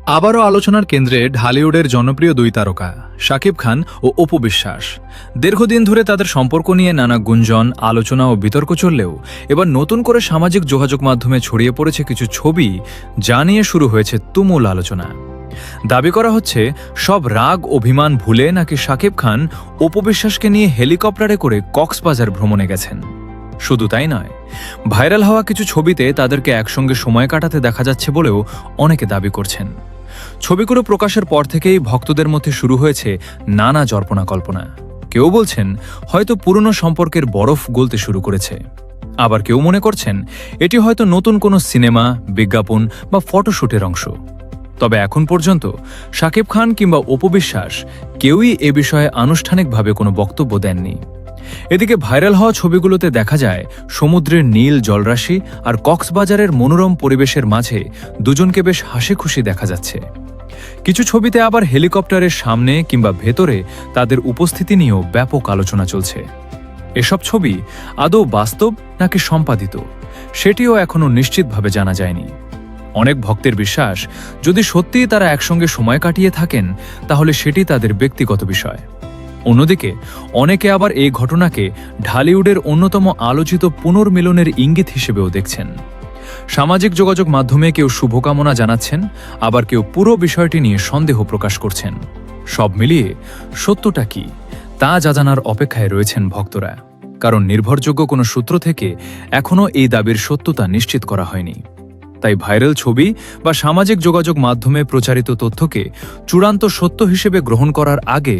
আবারও আলোচনার কেন্দ্রে ঢালিউডের জনপ্রিয় দুই তারকা শাকিব খান ও অপু বিশ্বাস। দীর্ঘদিন ধরে তাদের সম্পর্ক নিয়ে নানা গুঞ্জন, আলোচনা ও বিতর্ক চললেও এবার নতুন করে সামাজিক যোগাযোগ মাধ্যমে ছড়িয়ে পড়েছে কিছু ছবি, যা নিয়ে শুরু হয়েছে তুমুল আলোচনা। দাবি করা হচ্ছে সব রাগ অভিমান ভুলে নাকি শাকিব খান অপু বিশ্বাসকে নিয়ে হেলিকপ্টারে করে কক্সবাজার ভ্রমণে গেছেন। শুধু তাই নয়, ভাইরাল হওয়া কিছু ছবিতে তাদেরকে একসঙ্গে সময় কাটাতে দেখা যাচ্ছে বলেও অনেকে দাবি করছেন। ছবিগুলো প্রকাশের পর থেকেই ভক্তদের মধ্যে শুরু হয়েছে নানা জল্পনা কল্পনা। কেউ বলছেন হয়তো পুরনো সম্পর্কের বরফ গলতে শুরু করেছে, আবার কেউ মনে করছেন এটি হয়তো নতুন কোনো সিনেমা, বিজ্ঞাপন বা ফটোশুটের অংশ। তবে এখন পর্যন্ত শাকিব খান কিংবা অপু বিশ্বাস কেউই এ বিষয়ে আনুষ্ঠানিকভাবে কোনো বক্তব্য দেননি। এদিকে ভাইরাল হওয়া ছবিগুলোতে দেখা যায় সমুদ্রের নীল জলরাশি আর কক্সবাজারের মনোরম পরিবেশের মাঝে দুজনকে বেশ হাসি খুশি দেখা যাচ্ছে। কিছু ছবিতে আবার হেলিকপ্টারের সামনে কিংবা ভেতরে তাদের উপস্থিতি নিয়েও ব্যাপক আলোচনা চলছে। এসব ছবি আদৌ বাস্তব নাকি সম্পাদিত, সেটিও এখনও নিশ্চিতভাবে জানা যায়নি। অনেক ভক্তের বিশ্বাস, যদি সত্যিই তারা একসঙ্গে সময় কাটিয়ে থাকেন তাহলে সেটি তাদের ব্যক্তিগত বিষয়। অন্যদিকে অনেকে আবার এই ঘটনাকে ঢালিউডের অন্যতম আলোচিত পুনর্মিলনের ইঙ্গিত হিসেবেও দেখছেন। সামাজিক যোগাযোগ মাধ্যমে কেউ শুভকামনা জানাচ্ছেন, আবার কেউ পুরো বিষয়টি নিয়ে সন্দেহ প্রকাশ করছেন। সব মিলিয়ে সত্যটা কি তা জানার অপেক্ষায় রয়েছেন ভক্তরা, কারণ নির্ভরযোগ্য কোনো সূত্র থেকে এখনও এই দাবির সত্যতা নিশ্চিত করা হয়নি। তাই ভাইরাল ছবি বা সামাজিক যোগাযোগ মাধ্যমে প্রচারিত তথ্যকে চূড়ান্ত সত্য হিসেবে গ্রহণ করার আগে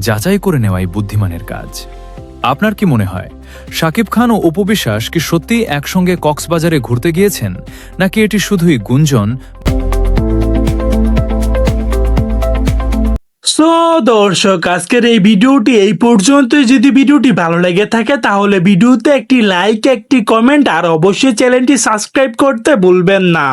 যাচাই করে নেওয়াই বুদ্ধিমানের কাজ। আপনার কি মনে হয়, শাকিব খান ও অপু বিশ্বাস কি সত্যিই একসঙ্গে কক্সবাজারে ঘুরতে গিয়েছেন, নাকি এটি শুধুই গুঞ্জন? সো দর্শক, আজকের এই ভিডিওটি এই পর্যন্তই। যদি ভিডিওটি ভালো লেগে থাকে তাহলে ভিডিওতে একটি লাইক, একটি কমেন্ট আর অবশ্যই চ্যানেলটি সাবস্ক্রাইব করতে ভুলবেন না।